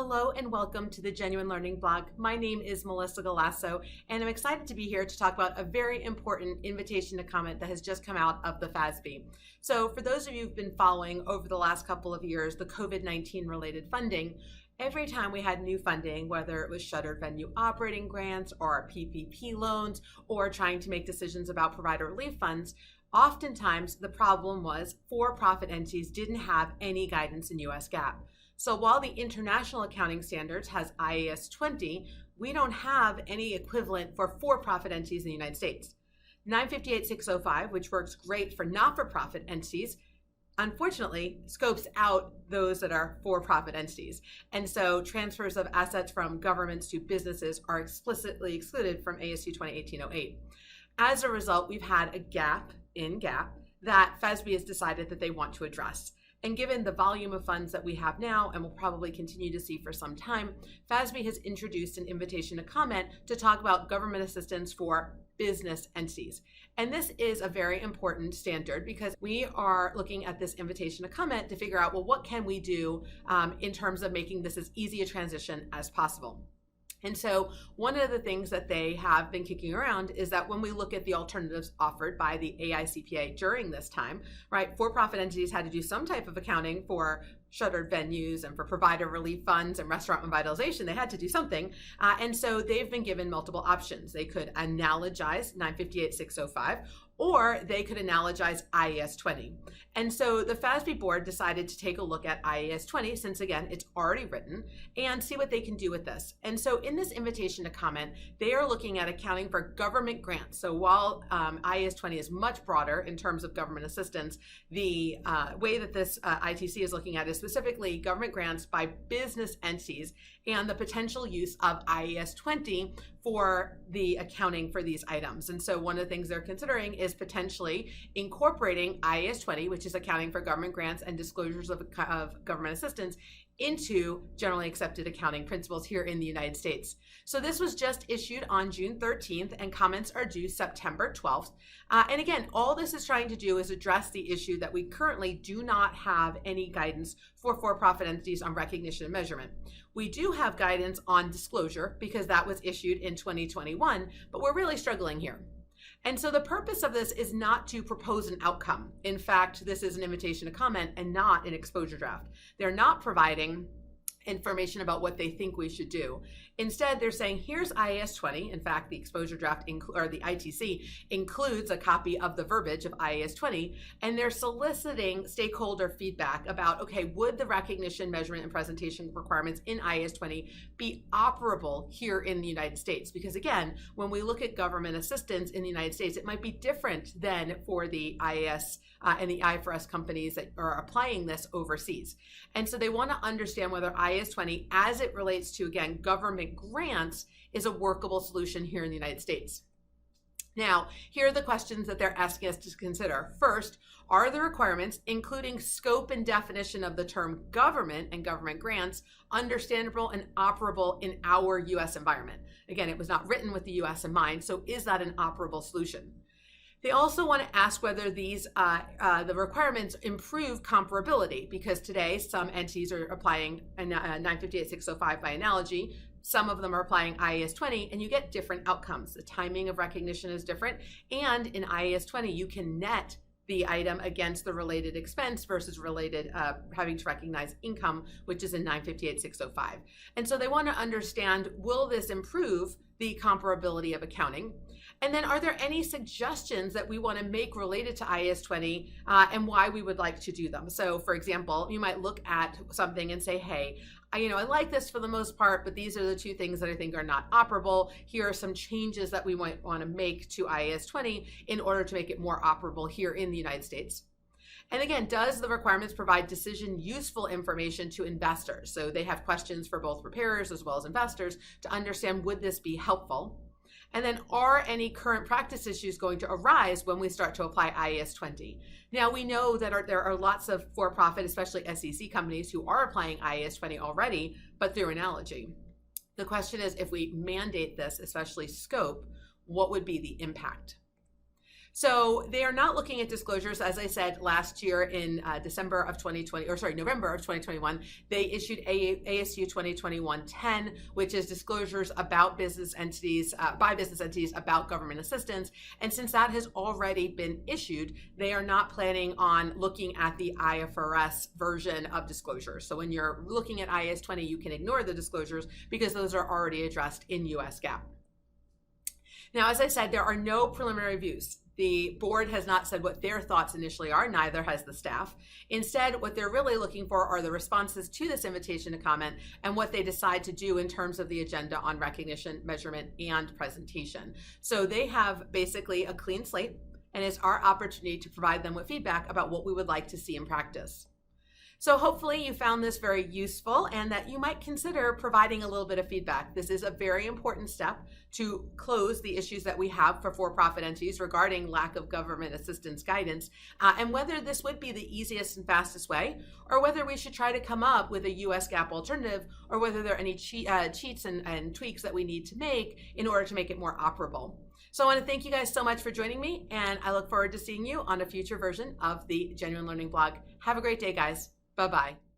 Hello and welcome to the Genuine Learning Blog. My name is Melissa Galasso, and I'm excited to be here to talk about a very important invitation to comment that has just come out of the FASB. So for those of you who've been following over the last couple of years, the COVID-19 related funding, every time we had new funding, whether it was shuttered venue operating grants or PPP loans or trying to make decisions about provider relief funds, oftentimes the problem was for-profit entities didn't have any guidance in US GAAP. So while the International Accounting Standards has IAS 20, we don't have any equivalent for profit entities in the United States. 958-605, which works great for not-for-profit entities, unfortunately scopes out those that are for-profit entities. And so transfers of assets from governments to businesses are explicitly excluded from ASU 2018-08. As a result, we've had a gap in GAAP that FASB has decided that they want to address. And given the volume of funds that we have now, and will probably continue to see for some time, FASB has introduced an invitation to comment to talk about government assistance for business entities. And this is a very important standard because we are looking at this invitation to comment to figure out, well, what can we do in terms of making this as easy a transition as possible? And so one of the things that they have been kicking around is that when we look at the alternatives offered by the AICPA during this time, right, for-profit entities had to do some type of accounting for shuttered venues and for provider relief funds and restaurant revitalization. They had to do something. And so they've been given multiple options. They could analogize 958-605, or they could analogize IAS 20. And so the FASB board decided to take a look at IAS 20, since again, it's already written, and see what they can do with this. And so in this invitation to comment, they are looking at accounting for government grants. So while IAS 20 is much broader in terms of government assistance, the way that this ITC is looking at is specifically government grants by business entities and the potential use of IAS 20 for the accounting for these items. And so one of the things they're considering is potentially incorporating IAS 20, which is accounting for government grants and disclosures of government assistance, into generally accepted accounting principles here in the United States. So this was just issued on June 13th and comments are due September 12th. And again, all this is trying to do is address the issue that we currently do not have any guidance for-profit entities on recognition and measurement. We do have guidance on disclosure because that was issued in 2021, but we're really struggling here. And so the purpose of this is not to propose an outcome. In fact, this is an invitation to comment and not an exposure draft. They're not providing information about what they think we should do. Instead, they're saying, here's IAS 20. In fact, the exposure draft or the ITC includes a copy of the verbiage of IAS 20, and they're soliciting stakeholder feedback about, okay, would the recognition, measurement, and presentation requirements in IAS 20 be operable here in the United States? Because again, when we look at government assistance in the United States, it might be different than for the IAS and the IFRS companies that are applying this overseas. And so they want to understand whether IAS 20, as it relates to, again, government grants, is a workable solution here in the United States. Now, here are the questions that they're asking us to consider. First, are the requirements, including scope and definition of the term government and government grants, understandable and operable in our U.S. environment? Again, it was not written with the U.S. in mind, so is that an operable solution? They also want to ask whether these the requirements improve comparability, because today some entities are applying 958-605 by analogy. Some of them are applying IAS 20, and you get different outcomes. The timing of recognition is different, and in IAS 20, you can net the item against the related expense versus related having to recognize income, which is in 958-605. And so they want to understand, will this improve the comparability of accounting? And then are there any suggestions that we want to make related to IAS 20 and why we would like to do them? So for example, you might look at something and say, hey, I like this for the most part, but these are the two things that I think are not operable. Here are some changes that we might want to make to IAS 20 in order to make it more operable here in the United States. And again, does the requirements provide decision useful information to investors? So they have questions for both preparers as well as investors to understand, would this be helpful? And then, are any current practice issues going to arise when we start to apply IAS 20? Now, we know that there are lots of for-profit, especially SEC companies, who are applying IAS 20 already, but through analogy. The question is, if we mandate this, especially scope, what would be the impact? So they are not looking at disclosures. As I said last year in November of 2021, they issued ASU 2021-10, which is disclosures about business entities, by business entities about government assistance. And since that has already been issued, they are not planning on looking at the IFRS version of disclosures. So when you're looking at IAS 20, you can ignore the disclosures because those are already addressed in US GAAP. Now, as I said, there are no preliminary views. The board has not said what their thoughts initially are, neither has the staff. Instead, what they're really looking for are the responses to this invitation to comment and what they decide to do in terms of the agenda on recognition, measurement, and presentation. So they have basically a clean slate, and it's our opportunity to provide them with feedback about what we would like to see in practice. So hopefully you found this very useful and that you might consider providing a little bit of feedback. This is a very important step to close the issues that we have for-profit entities regarding lack of government assistance guidance, and whether this would be the easiest and fastest way, or whether we should try to come up with a US GAAP alternative, or whether there are any cheats and tweaks that we need to make in order to make it more operable. So I want to thank you guys so much for joining me, and I look forward to seeing you on a future version of the Genuine Learning blog. Have a great day, guys. Bye-bye.